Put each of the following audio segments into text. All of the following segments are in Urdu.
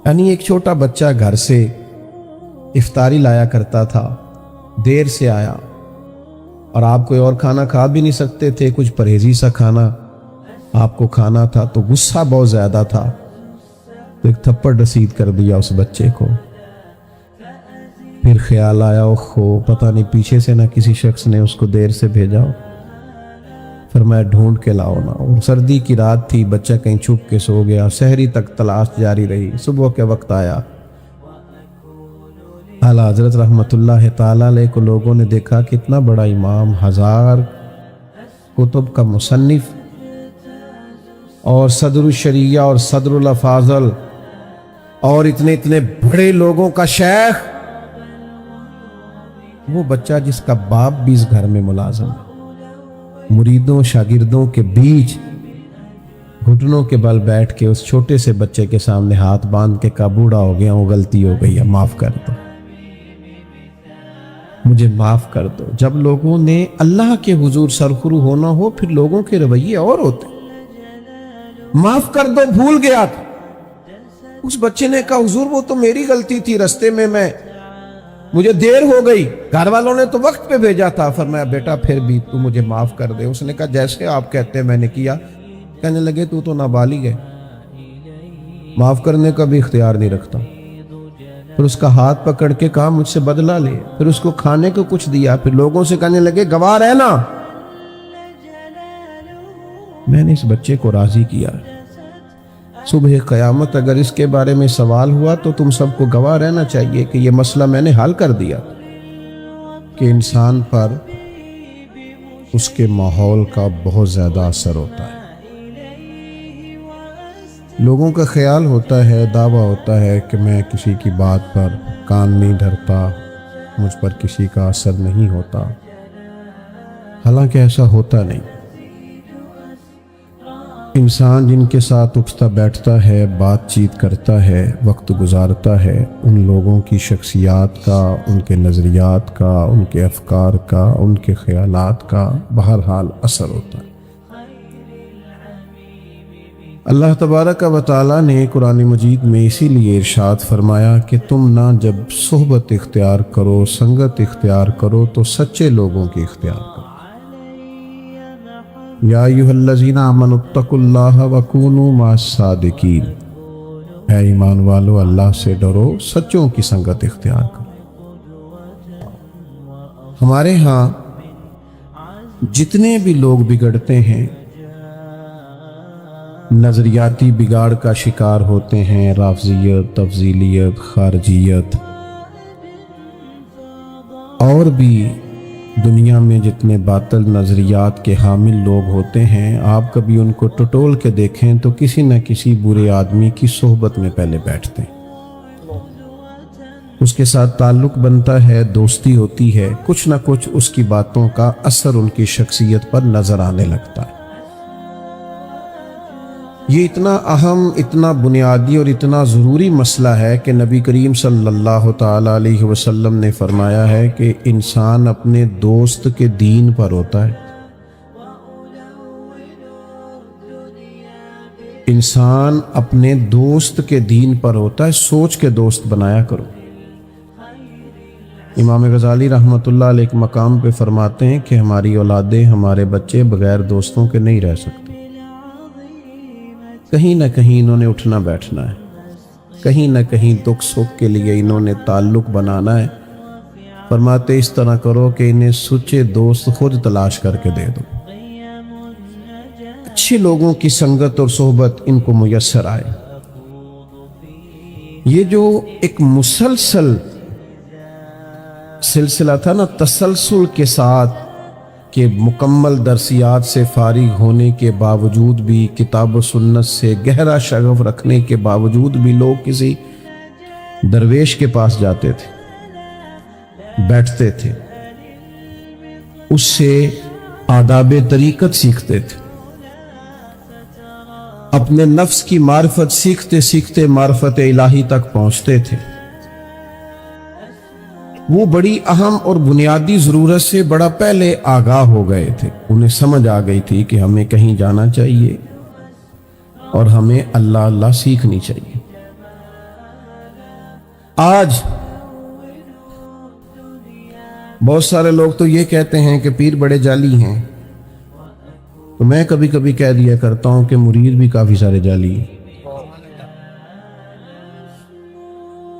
یعنی ایک چھوٹا بچہ گھر سے افطاری لایا کرتا تھا، دیر سے آیا اور آپ کوئی اور کھانا کھا بھی نہیں سکتے تھے، کچھ پرہیزی سا کھانا آپ کو کھانا تھا، تو غصہ بہت زیادہ تھا، تو ایک تھپڑ رسید کر دیا اس بچے کو۔ پھر خیال آیا اوہو پتہ نہیں پیچھے سے نہ کسی شخص نے اس کو دیر سے بھیجا ہو، فرمایا ڈھونڈ کے لاؤ نا۔ اور سردی کی رات تھی، بچہ کہیں چھپ کے سو گیا، سحری تک تلاش جاری رہی، صبح کے وقت آیا، اعلیٰ حضرت رحمت اللہ تعالی علیہ کو لوگوں نے دیکھا کہ اتنا بڑا امام، 1000 کتب کا مصنف اور صدر الشریعہ اور صدر الافاضل اور اتنے بڑے لوگوں کا شیخ، وہ بچہ جس کا باپ بھی اس گھر میں ملازم ہے، مریدوں شاگردوں کے بیچ گھٹنوں کے بل بیٹھ کے اس چھوٹے سے بچے کے سامنے ہاتھ باندھ کے کہا بوڑھا ہو گیا ہوں، غلطی ہو گئی ہے، معاف کر دو، مجھے معاف کر دو۔ جب لوگوں نے اللہ کے حضور سرخرو ہونا ہو پھر لوگوں کے رویے اور ہوتے، معاف کر دو، بھول گیا تھا۔ اس بچے نے کہا حضور وہ تو میری غلطی تھی، رستے میں مجھے دیر ہو گئی، گھر والوں نے تو وقت پہ بھیجا تھا۔ فرمایا بیٹا پھر بھی تو مجھے معاف کر دے۔ اس نے کہا جیسے آپ کہتے ہیں میں نے کیا۔ کہنے لگے تو نابالغ ہے، معاف کرنے کا بھی اختیار نہیں رکھتا۔ پھر اس کا ہاتھ پکڑ کے کہا مجھ سے بدلہ لے، پھر اس کو کھانے کو کچھ دیا، پھر لوگوں سے کہنے لگے گواہ رہنا، میں نے اس بچے کو راضی کیا، صبح قیامت اگر اس کے بارے میں سوال ہوا تو تم سب کو گواہ رہنا چاہیے کہ یہ مسئلہ میں نے حل کر دیا، کہ انسان پر اس کے ماحول کا بہت زیادہ اثر ہوتا ہے۔ لوگوں کا خیال ہوتا ہے، دعویٰ ہوتا ہے کہ میں کسی کی بات پر کان نہیں دھرتا، مجھ پر کسی کا اثر نہیں ہوتا، حالانکہ ایسا ہوتا نہیں۔ انسان جن کے ساتھ اٹھتا بیٹھتا ہے، بات چیت کرتا ہے، وقت گزارتا ہے، ان لوگوں کی شخصیات کا، ان کے نظریات کا، ان کے افکار کا، ان کے خیالات کا بہرحال اثر ہوتا ہے۔ اللہ تبارک و تعالیٰ نے قرآن مجید میں اسی لیے ارشاد فرمایا کہ تم نہ جب صحبت اختیار کرو، سنگت اختیار کرو تو سچے لوگوں کی اختیار کرو۔ یا ایھا الذین آمنوا اتقوا اللہ وکونوا مع الصادقین، اے ایمان والو اللہ سے ڈرو، سچوں کی سنگت اختیار کرو۔ ہمارے ہاں جتنے بھی لوگ بگڑتے ہیں، نظریاتی بگاڑ کا شکار ہوتے ہیں، رافضیت، تفضیلیت، خارجیت، اور بھی دنیا میں جتنے باطل نظریات کے حامل لوگ ہوتے ہیں، آپ کبھی ان کو ٹٹول کے دیکھیں تو کسی نہ کسی برے آدمی کی صحبت میں پہلے بیٹھتے ہیں، اس کے ساتھ تعلق بنتا ہے، دوستی ہوتی ہے، کچھ نہ کچھ اس کی باتوں کا اثر ان کی شخصیت پر نظر آنے لگتا ہے۔ یہ اتنا اہم، اتنا بنیادی اور اتنا ضروری مسئلہ ہے کہ نبی کریم صلی اللہ تعالی علیہ وسلم نے فرمایا ہے کہ انسان اپنے دوست کے دین پر ہوتا ہے، انسان اپنے دوست کے دین پر ہوتا ہے، سوچ کے دوست بنایا کرو۔ امام غزالی رحمت اللہ علیہ کے مقام پہ فرماتے ہیں کہ ہماری اولادیں، ہمارے بچے بغیر دوستوں کے نہیں رہ سکتے، کہیں نہ کہیں انہوں نے اٹھنا بیٹھنا ہے، کہیں نہ کہیں دکھ سکھ کے لیے انہوں نے تعلق بنانا ہے۔ فرماتے اس طرح کرو کہ انہیں سچے دوست خود تلاش کر کے دے دو، اچھے لوگوں کی سنگت اور صحبت ان کو میسر آئے۔ یہ جو ایک مسلسل سلسلہ تھا نا، تسلسل کے ساتھ، کہ مکمل درسیات سے فارغ ہونے کے باوجود بھی، کتاب و سنت سے گہرا شغف رکھنے کے باوجود بھی لوگ کسی درویش کے پاس جاتے تھے، بیٹھتے تھے، اس سے آداب طریقت سیکھتے تھے، اپنے نفس کی معرفت سیکھتے سیکھتے معرفت الہی تک پہنچتے تھے۔ وہ بڑی اہم اور بنیادی ضرورت سے بڑا پہلے آگاہ ہو گئے تھے، انہیں سمجھ آ گئی تھی کہ ہمیں کہیں جانا چاہیے اور ہمیں اللہ اللہ سیکھنی چاہیے۔ آج بہت سارے لوگ تو یہ کہتے ہیں کہ پیر بڑے جعلی ہیں، تو میں کبھی کبھی کہہ دیا کرتا ہوں کہ مرید بھی کافی سارے جعلی ہیں۔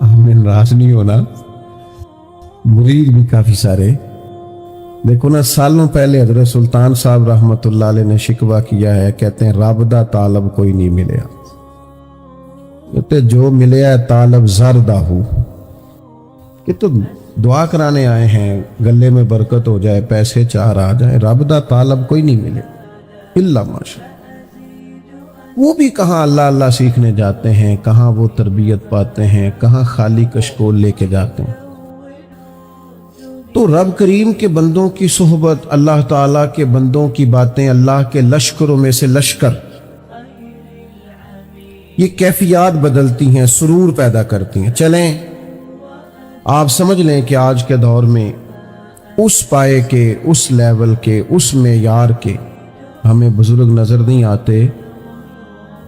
ہمیں ناراض نہیں ہونا، مرید بھی کافی سارے۔ دیکھو نا، سالوں پہلے حضرت سلطان صاحب رحمت اللہ علیہ نے شکوہ کیا ہے، کہتے ہیں رب دا طالب کوئی نہیں ملیا، کہتے جو ملیا ہے طالب زردہ ہو، کہ تو دعا کرانے آئے ہیں، گلے میں برکت ہو جائے، پیسے چار آ جائے، رب دا طالب کوئی نہیں ملے الا ماشاء۔ وہ بھی کہاں اللہ اللہ سیکھنے جاتے ہیں، کہاں وہ تربیت پاتے ہیں، کہاں خالی کشکول لے کے جاتے ہیں۔ تو رب کریم کے بندوں کی صحبت، اللہ تعالیٰ کے بندوں کی باتیں، اللہ کے لشکروں میں سے لشکر، یہ کیفیات بدلتی ہیں، سرور پیدا کرتی ہیں۔ چلیں آپ سمجھ لیں کہ آج کے دور میں اس پائے کے، اس لیول کے، اس معیار کے ہمیں بزرگ نظر نہیں آتے،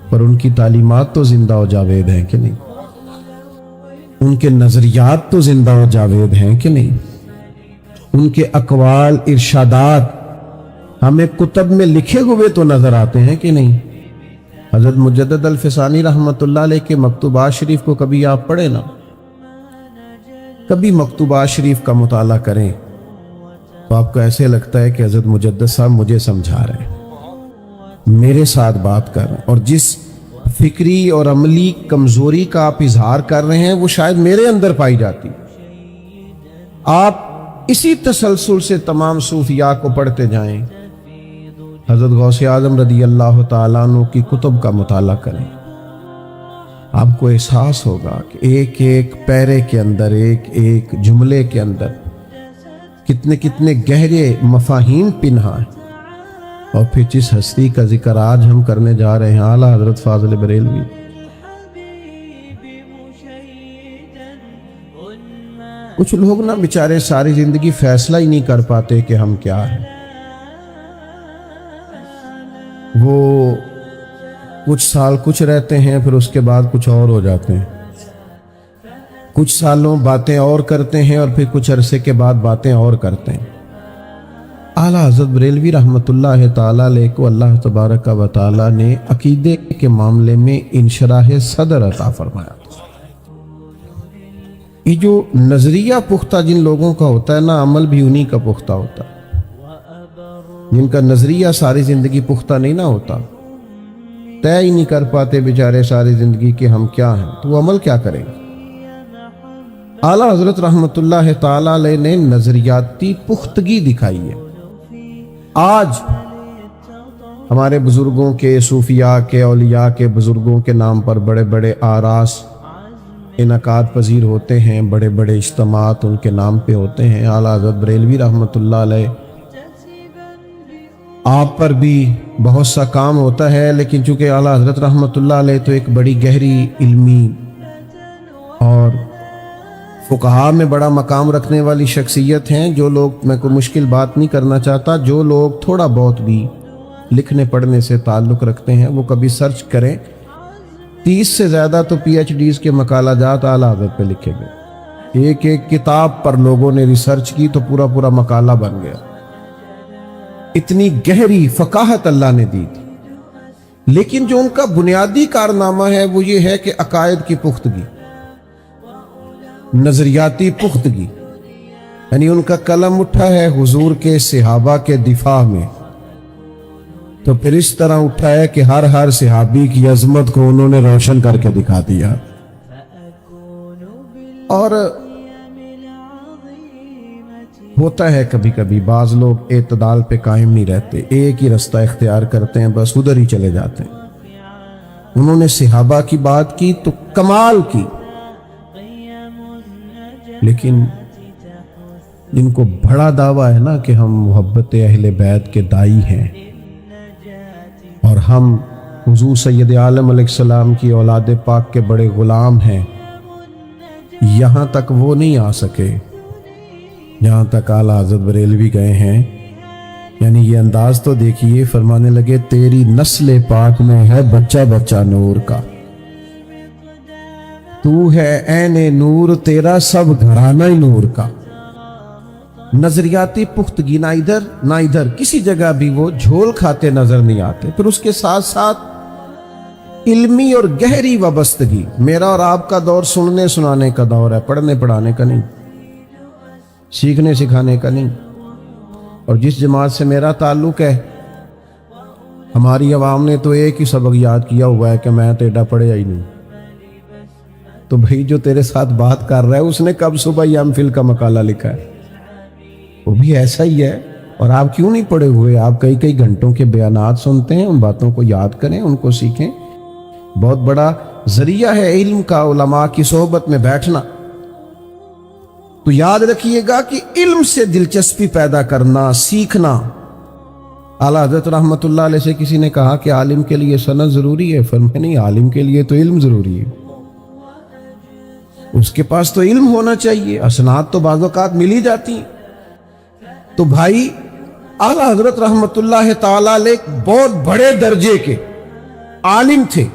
پر ان کی تعلیمات تو زندہ و جاوید ہیں کہ نہیں؟ ان کے نظریات تو زندہ و جاوید ہیں کہ نہیں؟ ان کے اقوال، ارشادات ہمیں کتب میں لکھے ہوئے تو نظر آتے ہیں کہ نہیں؟ حضرت مجدد الفسانی رحمت اللہ علیہ کے مکتوبات شریف کو کبھی آپ پڑھیں نا، کبھی مکتوبات شریف کا مطالعہ کریں تو آپ کو ایسے لگتا ہے کہ حضرت مجدد صاحب مجھے سمجھا رہے ہیں، میرے ساتھ بات کر رہے ہیں، اور جس فکری اور عملی کمزوری کا آپ اظہار کر رہے ہیں وہ شاید میرے اندر پائی جاتی۔ آپ اسی تسلسل سے تمام صوفیاء کو پڑھتے جائیں، حضرت غوث اعظم رضی اللہ تعالیٰ عنہ کی کتب کا مطالعہ کریں، آپ کو احساس ہوگا کہ ایک ایک پیرے کے اندر، ایک ایک جملے کے اندر کتنے کتنے گہرے مفاہیم پنہا ہیں۔ اور پھر جس ہستی کا ذکر آج ہم کرنے جا رہے ہیں، اعلیٰ حضرت فاضل بریلوی، کچھ لوگ نا بیچارے ساری زندگی فیصلہ ہی نہیں کر پاتے کہ ہم کیا ہیں۔ وہ کچھ سال کچھ رہتے ہیں، پھر اس کے بعد کچھ اور ہو جاتے ہیں، کچھ سالوں باتیں اور کرتے ہیں، اور پھر کچھ عرصے کے بعد باتیں اور کرتے ہیں۔ اعلیٰ حضرت بریلوی رحمت اللہ تعالیٰ علیہ کو اللہ تبارک و تعالیٰ نے عقیدے کے معاملے میں انشراح صدر عطا فرمایا۔ یہ جو نظریہ پختہ جن لوگوں کا ہوتا ہے نا، عمل بھی انہی کا پختہ ہوتا ہے۔ جن کا نظریہ ساری زندگی پختہ نہیں نہ ہوتا، طے ہی نہیں کر پاتے بیچارے ساری زندگی کہ ہم کیا ہیں، تو وہ عمل کیا کریں گے؟ اعلیٰ حضرت رحمت اللہ تعالیٰ علیہ نے نظریاتی پختگی دکھائی ہے۔ آج ہمارے بزرگوں کے، صوفیاء کے، اولیاء کے، بزرگوں کے نام پر بڑے بڑے آراس انعقاد پذیر ہوتے ہیں، بڑے بڑے اجتماعات ان کے نام پہ ہوتے ہیں۔ اعلیٰ حضرت بریلوی رحمت اللہ علیہ، آپ پر بھی بہت سا کام ہوتا ہے، لیکن چونکہ اعلیٰ حضرت رحمت اللہ علیہ تو ایک بڑی گہری علمی اور فقہاء میں بڑا مقام رکھنے والی شخصیت ہیں۔ جو لوگ، میں کوئی مشکل بات نہیں کرنا چاہتا، جو لوگ تھوڑا بہت بھی لکھنے پڑھنے سے تعلق رکھتے ہیں وہ کبھی سرچ کریں، 30 سے زیادہ تو پی ایچ ڈیز کے مقالہ جات اعلیٰ حضرت پہ لکھے گئے۔ ایک ایک کتاب پر لوگوں نے ریسرچ کی تو پورا پورا مقالہ بن گیا۔ اتنی گہری فقاہت اللہ نے دی تھی، لیکن جو ان کا بنیادی کارنامہ ہے وہ یہ ہے کہ عقائد کی پختگی، نظریاتی پختگی، یعنی ان کا قلم اٹھا ہے حضور کے صحابہ کے دفاع میں، تو پھر اس طرح اٹھا ہے کہ ہر صحابی کی عظمت کو انہوں نے روشن کر کے دکھا دیا۔ اور ہوتا ہے کبھی کبھی بعض لوگ اعتدال پہ قائم نہیں رہتے، ایک ہی رستہ اختیار کرتے ہیں، بس ادھر ہی چلے جاتے ہیں۔ انہوں نے صحابہ کی بات کی تو کمال کی، لیکن جن کو بڑا دعویٰ ہے نا کہ ہم محبت اہل بیت کے دائی ہیں اور ہم حضور سید عالم علیہ السلام کی اولاد پاک کے بڑے غلام ہیں، یہاں تک وہ نہیں آ سکے جہاں تک اعلیٰ حضرت بریلوی گئے ہیں۔ یعنی یہ انداز تو دیکھیے، فرمانے لگے تیری نسل پاک میں ہے بچہ بچہ نور کا، تو ہے عین نور تیرا سب گھرانہ ہی نور کا. نظریاتی پختگی نہ ادھر کسی جگہ بھی وہ جھول کھاتے نظر نہیں آتے. پھر اس کے ساتھ ساتھ علمی اور گہری وابستگی. میرا اور آپ کا دور سننے سنانے کا دور ہے، پڑھنے پڑھانے کا نہیں، سیکھنے سکھانے کا نہیں. اور جس جماعت سے میرا تعلق ہے، ہماری عوام نے تو ایک ہی سبق یاد کیا ہوا ہے کہ میں تو ایڈا پڑھیا ہی نہیں. تو بھائی جو تیرے ساتھ بات کر رہا ہے اس نے کب صبح یم فل کا مقالہ لکھا ہے؟ وہ بھی ایسا ہی ہے. اور آپ کیوں نہیں پڑھے ہوئے؟ آپ کئی گھنٹوں کے بیانات سنتے ہیں، ان باتوں کو یاد کریں، ان کو سیکھیں. بہت بڑا ذریعہ ہے علم کا علماء کی صحبت میں بیٹھنا. تو یاد رکھیے گا کہ علم سے دلچسپی پیدا کرنا، سیکھنا. اعلیٰ حضرت رحمت اللہ علیہ سے کسی نے کہا کہ عالم کے لیے سند ضروری ہے؟ فرمایا نہیں، عالم کے لیے تو علم ضروری ہے. اس کے پاس تو علم ہونا چاہیے. اسناد تو بعض اوقات مل ہی جاتی ہیں. تو بھائی اعلیٰ حضرت رحمت اللہ تعالی علیہ بہت بڑے درجے کے عالم تھے،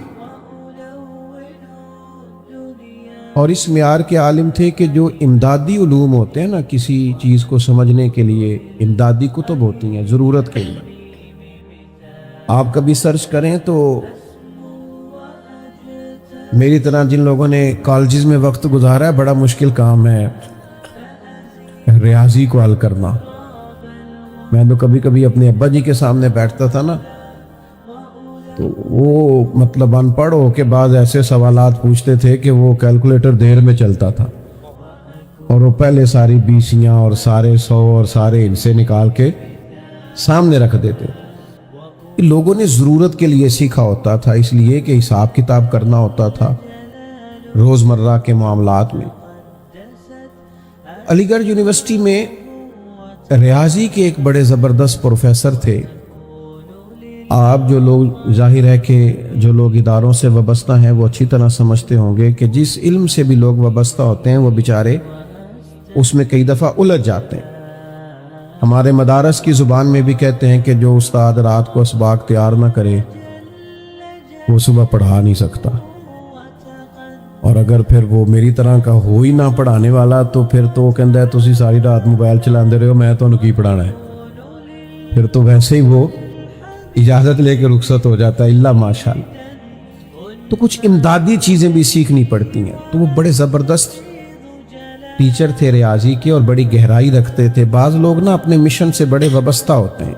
اور اس معیار کے عالم تھے کہ جو امدادی علوم ہوتے ہیں نا، کسی چیز کو سمجھنے کے لیے امدادی کتب ہوتی ہیں ضرورت کے لیے. آپ کبھی سرچ کریں تو میری طرح جن لوگوں نے کالجز میں وقت گزارا ہے، بڑا مشکل کام ہے ریاضی کو حل کرنا. میں تو کبھی کبھی اپنے ابا جی کے سامنے بیٹھتا تھا نا، تو وہ مطلب ان پڑھ ہو کے بعد ایسے سوالات پوچھتے تھے کہ وہ کیلکولیٹر دیر میں چلتا تھا، اور وہ پہلے ساری بیسیاں اور سارے سو اور سارے حصے نکال کے سامنے رکھ دیتے. لوگوں نے ضرورت کے لیے سیکھا ہوتا تھا، اس لیے کہ حساب کتاب کرنا ہوتا تھا روزمرہ کے معاملات میں. علی گڑھ یونیورسٹی میں ریاضی کے ایک بڑے زبردست پروفیسر تھے. آپ جو لوگ، ظاہر ہے کہ جو لوگ اداروں سے وابستہ ہیں وہ اچھی طرح سمجھتے ہوں گے کہ جس علم سے بھی لوگ وابستہ ہوتے ہیں وہ بیچارے اس میں کئی دفعہ الجھ جاتے ہیں. ہمارے مدارس کی زبان میں بھی کہتے ہیں کہ جو استاد رات کو اسباق تیار نہ کرے وہ صبح پڑھا نہیں سکتا. اور اگر پھر وہ میری طرح کا ہو ہی نہ پڑھانے والا تو پھر تو وہ کہتا ہے تسی ساری رات موبائل چلاندے رہے ہو، میں تو کی پڑھانا ہے. پھر تو ویسے ہی وہ اجازت لے کے رخصت ہو جاتا ہے، اللہ ماشاءاللہ. تو کچھ امدادی چیزیں بھی سیکھنی پڑتی ہیں. تو وہ بڑے زبردست ٹیچر تھے ریاضی کے، اور بڑی گہرائی رکھتے تھے. بعض لوگ نا اپنے مشن سے بڑے وابستہ ہوتے ہیں،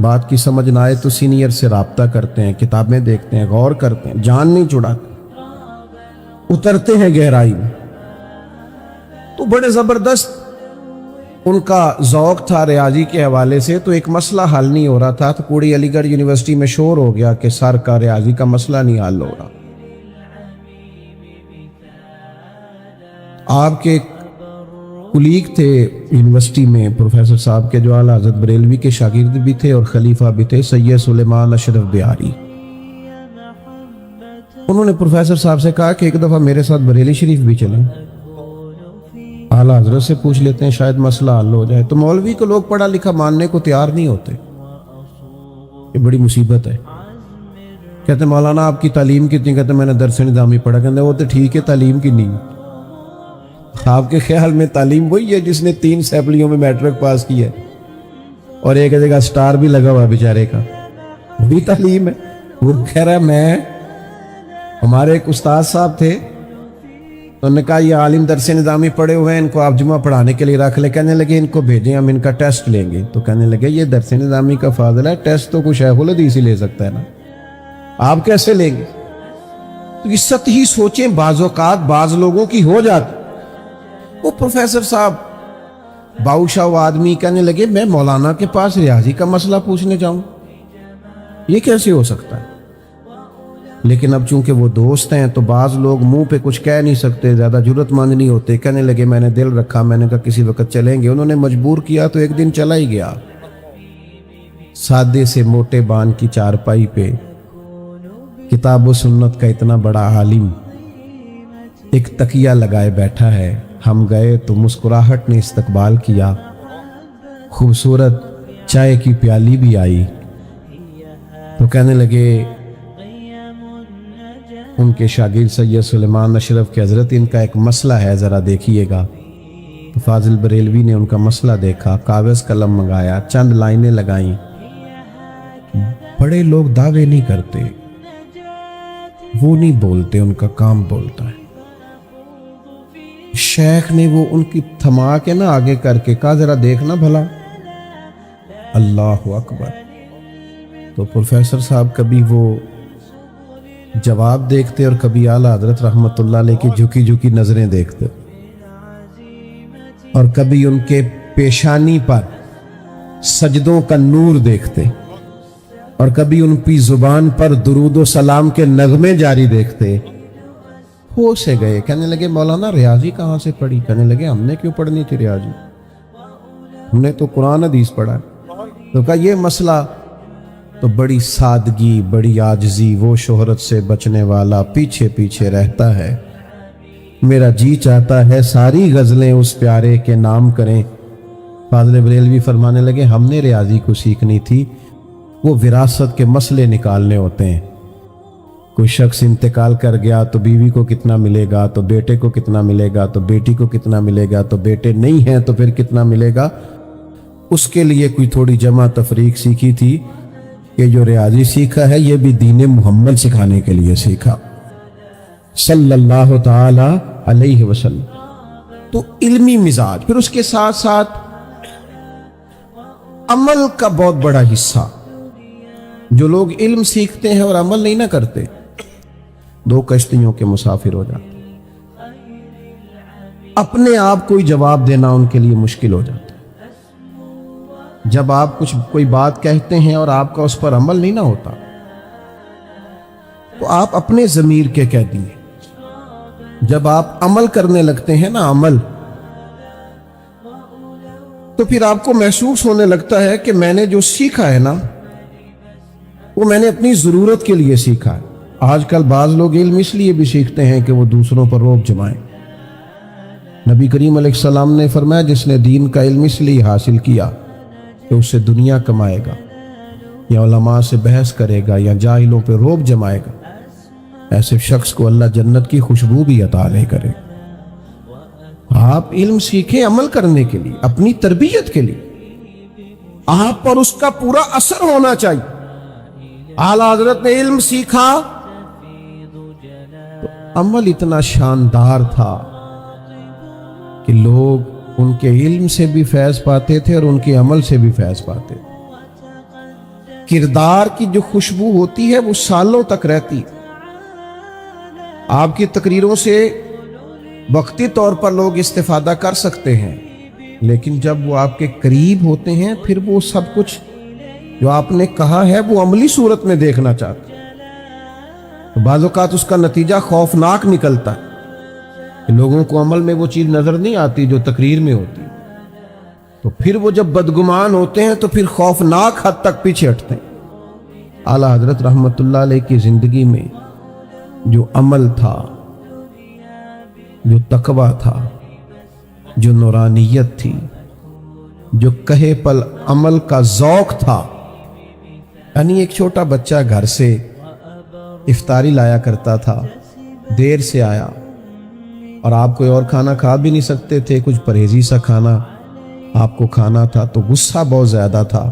بات کی سمجھ نہ آئے تو سینئر سے رابطہ کرتے ہیں، کتابیں دیکھتے ہیں، غور کرتے ہیں، جان نہیں چھڑاتے، اترتے ہیں گہرائی میں. تو بڑے زبردست ان کا ذوق تھا ریاضی کے حوالے سے. تو ایک مسئلہ حل نہیں ہو رہا تھا، تو پوری علی گڑھ یونیورسٹی میں شور ہو گیا کہ سر کا ریاضی کا مسئلہ نہیں حل ہو رہا. آپ کے کلیگ تھے یونیورسٹی میں پروفیسر صاحب کے، جو اعلیٰ حضرت بریلوی کے شاگرد بھی تھے اور خلیفہ بھی تھے، سید سلیمان اشرف بہاری. انہوں نے پروفیسر صاحب سے کہا کہ ایک دفعہ میرے ساتھ بریلی شریف بھی چلیں، اعلیٰ حضرت سے پوچھ لیتے ہیں، شاید مسئلہ حل ہو جائے. تو مولوی کو لوگ پڑھا لکھا ماننے کو تیار نہیں ہوتے. یہ بڑی مصیبت ہے. کہتے ہیں مولانا آپ کی تعلیم کتنی؟ کہتے ہیں میں نے درس نظامی پڑھا. کہتے ہیں وہ تو ٹھیک ہے، تعلیم کی نہیں. آپ کے خیال میں تعلیم وہی ہے جس نے 3 اسمبلیوں میں میٹرک پاس کی ہے اور ایک جگہ سٹار بھی لگا ہوا بیچارے کا؟ وہی تعلیم ہے. وہ کہہ رہا ہے ہمارے ایک استاد صاحب تھے، انہوں نے کہا یہ عالم درس نظامی پڑھے ہوئے ہیں، ان کو آپ جمعہ پڑھانے کے لیے رکھ لیں. کہنے لگے ان کو بھیجیں، ہم ان کا ٹیسٹ لیں گے. تو کہنے لگے یہ درس نظامی کا فاضل ہے، ٹیسٹ تو کچھ شیخ الحدیث ہی لے سکتا ہے نا، آپ کیسے لیں گے؟ تو یہ سطحی سوچیں بعض اوقات بعض لوگوں کی ہو جاتی. وہ پروفیسر صاحب باؤشاہ و آدمی کہنے لگے میں مولانا کے پاس ریاضی کا مسئلہ پوچھنے جاؤں، یہ کیسے ہو سکتا ہے؟ لیکن اب چونکہ وہ دوست ہیں تو بعض لوگ منہ پہ کچھ کہہ نہیں سکتے، زیادہ جرأت مند نہیں ہوتے. کہنے لگے میں نے دل رکھا، میں نے کہا کسی وقت چلیں گے. انہوں نے مجبور کیا تو ایک دن چلا ہی گیا. سادے سے موٹے بان کی چارپائی پہ کتاب و سنت کا اتنا بڑا عالم ایک تکیہ لگائے بیٹھا ہے. ہم گئے تو مسکراہٹ نے استقبال کیا، خوبصورت چائے کی پیالی بھی آئی. تو کہنے لگے ان کے شاگرد سید سلیمان اشرف کے حضرت ان کا ایک مسئلہ ہے ذرا دیکھیے گا. تو فاضل بریلوی نے ان کا مسئلہ دیکھا, کاغذ قلم منگایا, چند لائنیں لگائیں. بڑے لوگ دعوے نہیں کرتے, وہ نہیں بولتے, ان کا کام بولتا ہے. شیخ نے وہ ان کی تھما کے نہ آگے کر کے کہا ذرا دیکھنا بھلا. اللہ اکبر. تو پروفیسر صاحب کبھی وہ جواب دیکھتے اور کبھی اعلیٰ حضرت رحمت اللہ علیہ کی جھکی جھکی نظریں دیکھتے, اور کبھی ان کے پیشانی پر سجدوں کا نور دیکھتے, اور کبھی ان کی زبان پر درود و سلام کے نغمے جاری دیکھتے. ہو سے گئے, کہنے لگے مولانا ریاضی کہاں سے پڑھی؟ کہنے لگے ہم نے کیوں پڑھنی تھی ریاضی, ہم نے تو قرآن حدیث پڑھا. تو کہا یہ مسئلہ تو بڑی سادگی, بڑی عاجزی, وہ شہرت سے بچنے والا پیچھے پیچھے رہتا ہے. میرا جی چاہتا ہے ساری غزلیں اس پیارے کے نام کریں. فاضل بریلوی فرمانے لگے ہم نے ریاضی کو سیکھنی تھی, وہ وراثت کے مسئلے نکالنے ہوتے ہیں. کوئی شخص انتقال کر گیا تو بیوی کو کتنا ملے گا, تو بیٹے کو کتنا ملے گا, تو بیٹی کو کتنا ملے گا, تو بیٹے نہیں ہیں تو پھر کتنا ملے گا. اس کے لیے کوئی تھوڑی جمع تفریق سیکھی تھی. یہ جو ریاضی سیکھا ہے یہ بھی دین محمد سکھانے کے لیے سیکھا صلی اللہ تعالی علیہ وسلم. تو علمی مزاج, پھر اس کے ساتھ ساتھ عمل کا بہت بڑا حصہ. جو لوگ علم سیکھتے ہیں اور عمل نہیں نہ کرتے, دو کشتیوں کے مسافر ہو جاتے. اپنے آپ کو ہی جواب دینا ان کے لیے مشکل ہو جاتا ہے. جب آپ کوئی بات کہتے ہیں اور آپ کا اس پر عمل نہیں نہ ہوتا, تو آپ اپنے ضمیر کے کہہ دیے. جب آپ عمل کرنے لگتے ہیں نا, عمل, تو پھر آپ کو محسوس ہونے لگتا ہے کہ میں نے جو سیکھا ہے نا وہ میں نے اپنی ضرورت کے لیے سیکھا ہے. آج کل بعض لوگ علم اس لیے بھی سیکھتے ہیں کہ وہ دوسروں پر روب جمائیں. نبی کریم علیہ السلام نے فرمایا جس نے دین کا علم اس لیے حاصل کیا کہ اس سے دنیا کمائے گا, یا علماء سے بحث کرے گا, یا جاہلوں پہ روب جمائے گا, ایسے شخص کو اللہ جنت کی خوشبو بھی عطا نہیں کرے. آپ علم سیکھیں عمل کرنے کے لیے, اپنی تربیت کے لیے. آپ پر اس کا پورا اثر ہونا چاہیے. اعلیٰ حضرت نے علم سیکھا تو عمل اتنا شاندار تھا کہ لوگ ان کے علم سے بھی فیض پاتے تھے اور ان کے عمل سے بھی فیض پاتے تھے. کردار کی جو خوشبو ہوتی ہے وہ سالوں تک رہتی. آپ کی تقریروں سے وقتی طور پر لوگ استفادہ کر سکتے ہیں, لیکن جب وہ آپ کے قریب ہوتے ہیں پھر وہ سب کچھ جو آپ نے کہا ہے وہ عملی صورت میں دیکھنا چاہتے ہیں. تو بعض اوقات اس کا نتیجہ خوفناک نکلتا ہے. لوگوں کو عمل میں وہ چیز نظر نہیں آتی جو تقریر میں ہوتی, تو پھر وہ جب بدگمان ہوتے ہیں تو پھر خوفناک حد تک پیچھے ہٹتے ہیں. اعلیٰ حضرت رحمت اللہ علیہ کی زندگی میں جو عمل تھا, جو تقویٰ تھا, جو نورانیت تھی, جو کہے پل عمل کا ذوق تھا. یعنی ایک چھوٹا بچہ گھر سے افطاری لایا کرتا تھا, دیر سے آیا اور آپ کوئی اور کھانا کھا بھی نہیں سکتے تھے, کچھ پرہیزی سا کھانا آپ کو کھانا تھا, تو غصہ بہت زیادہ تھا,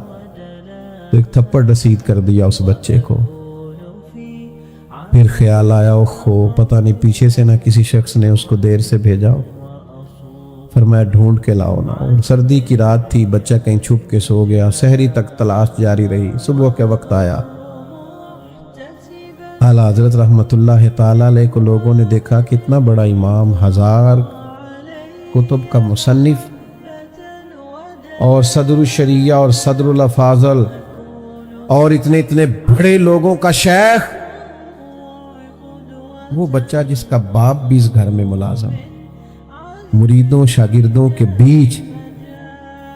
تو ایک تھپڑ رسید کر دیا اس بچے کو. پھر خیال آیا اوہو پتہ نہیں پیچھے سے نہ کسی شخص نے اس کو دیر سے بھیجا ہو. فرمایا ڈھونڈ کے لاؤ نا. اور سردی کی رات تھی, بچہ کہیں چھپ کے سو گیا. سحری تک تلاش جاری رہی, صبح کے وقت آیا. اعلیٰ حضرت رحمت اللہ تعالی علیہ کو لوگوں نے دیکھا کتنا بڑا امام, 1000 کتب کا مصنف, اور صدر الشریعہ اور صدر الافاضل, اور اتنے بڑے لوگوں کا شیخ. وہ بچہ جس کا باپ بھی اس گھر میں ملازم, مریدوں شاگردوں کے بیچ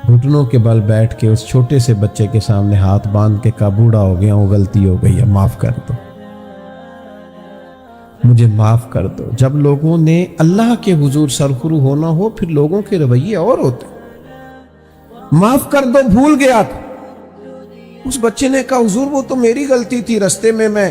گھٹنوں کے بل بیٹھ کے اس چھوٹے سے بچے کے سامنے ہاتھ باندھ کے کہا بوڑھا ہو گیا ہوں, غلطی ہو گئی ہے, معاف کر دو, مجھے معاف کر دو. جب لوگوں نے اللہ کے حضور سرخرو ہونا ہو پھر لوگوں کے رویے اور ہوتے. معاف کر دو, بھول گیا تھا. اس بچے نے کہا حضور وہ تو میری غلطی تھی, رستے میں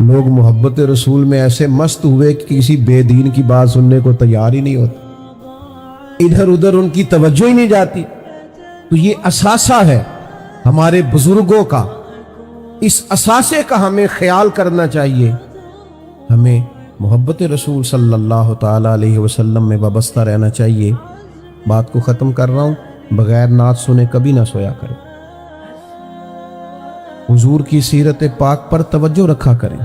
لوگ محبت رسول میں ایسے مست ہوئے کہ کسی بے دین کی بات سننے کو تیار ہی نہیں ہوتے، ادھر ادھر ان کی توجہ ہی نہیں جاتی۔ تو یہ اثاثہ ہے ہمارے بزرگوں کا، اس اثاثے کا ہمیں خیال کرنا چاہیے۔ ہمیں محبت رسول صلی اللہ تعالی علیہ وسلم میں وابستہ رہنا چاہیے۔ بات کو ختم کر رہا ہوں، بغیر نعت سنے کبھی نہ سویا کریں، حضور کی سیرت پاک پر توجہ رکھا کریں۔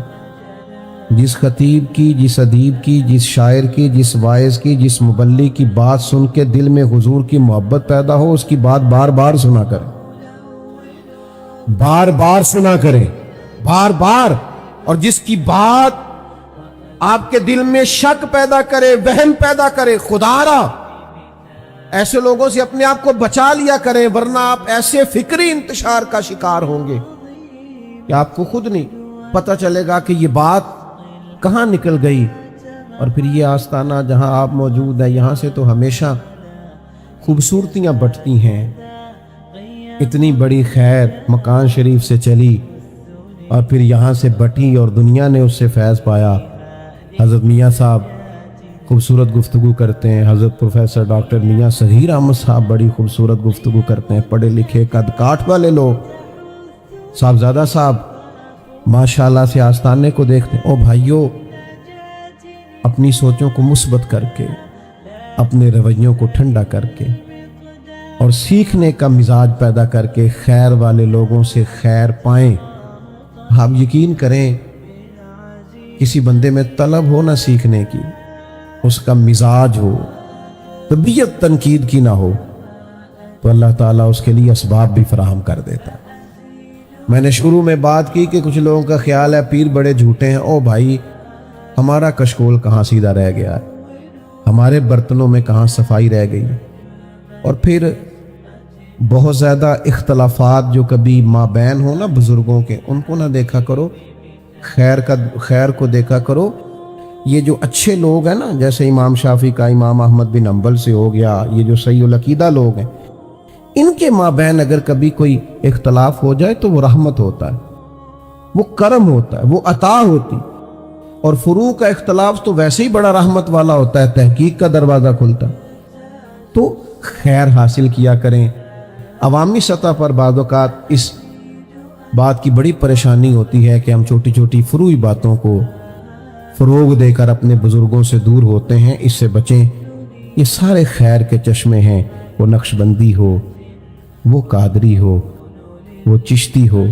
جس خطیب کی، جس ادیب کی، جس شاعر کی، جس واعظ کی، جس مبلغ کی بات سن کے دل میں حضور کی محبت پیدا ہو، اس کی بات بار بار سنا کریں، بار بار سنا کریں، بار بار۔ اور جس کی بات آپ کے دل میں شک پیدا کرے، وہم پیدا کرے، خدا را ایسے لوگوں سے اپنے آپ کو بچا لیا کریں، ورنہ آپ ایسے فکری انتشار کا شکار ہوں گے کہ آپ کو خود نہیں پتہ چلے گا کہ یہ بات کہاں نکل گئی۔ اور پھر یہ آستانہ جہاں آپ موجود ہیں، یہاں سے تو ہمیشہ خوبصورتیاں بٹتی ہیں۔ اتنی بڑی خیر مکان شریف سے چلی اور پھر یہاں سے بٹی اور دنیا نے اس سے فیض پایا۔ حضرت میاں صاحب خوبصورت گفتگو کرتے ہیں، حضرت پروفیسر ڈاکٹر میاں صغیر احمد صاحب بڑی خوبصورت گفتگو کرتے ہیں، پڑھے لکھے قد کاٹ والے لوگ، صاحبزادہ صاحب ماشاءاللہ سے آستانے کو دیکھتے ہیں۔ او بھائیو، اپنی سوچوں کو مثبت کر کے، اپنے رویوں کو ٹھنڈا کر کے اور سیکھنے کا مزاج پیدا کر کے خیر والے لوگوں سے خیر پائیں۔ آپ یقین کریں، کسی بندے میں طلب ہو نہ سیکھنے کی، اس کا مزاج ہو، طبیعت تنقید کی نہ ہو، تو اللہ تعالیٰ اس کے لیے اسباب بھی فراہم کر دیتا ہے۔ میں نے شروع میں بات کی کہ کچھ لوگوں کا خیال ہے پیر بڑے جھوٹے ہیں۔ او بھائی، ہمارا کشکول کہاں سیدھا رہ گیا ہے، ہمارے برتنوں میں کہاں صفائی رہ گئی۔ اور پھر بہت زیادہ اختلافات جو کبھی مابین ہو نا بزرگوں کے، ان کو نہ دیکھا کرو، خیر کو دیکھا کرو۔ یہ جو اچھے لوگ ہیں نا، جیسے امام شافعی کا امام احمد بن حنبل سے ہو گیا، یہ جو صحیح العقیدہ لوگ ہیں، ان کے مابین اگر کبھی کوئی اختلاف ہو جائے تو وہ رحمت ہوتا ہے، وہ کرم ہوتا ہے، وہ عطا ہوتی۔ اور فروع کا اختلاف تو ویسے ہی بڑا رحمت والا ہوتا ہے، تحقیق کا دروازہ کھلتا ہے۔ تو خیر حاصل کیا کریں۔ عوامی سطح پر بعض اوقات اس بات کی بڑی پریشانی ہوتی ہے کہ ہم چھوٹی چھوٹی فروعی باتوں کو فروغ دے کر اپنے بزرگوں سے دور ہوتے ہیں۔ اس سے بچیں۔ یہ سارے خیر کے چشمے ہیں، وہ نقش بندی ہو، وہ قادری ہو، وہ چشتی ہو،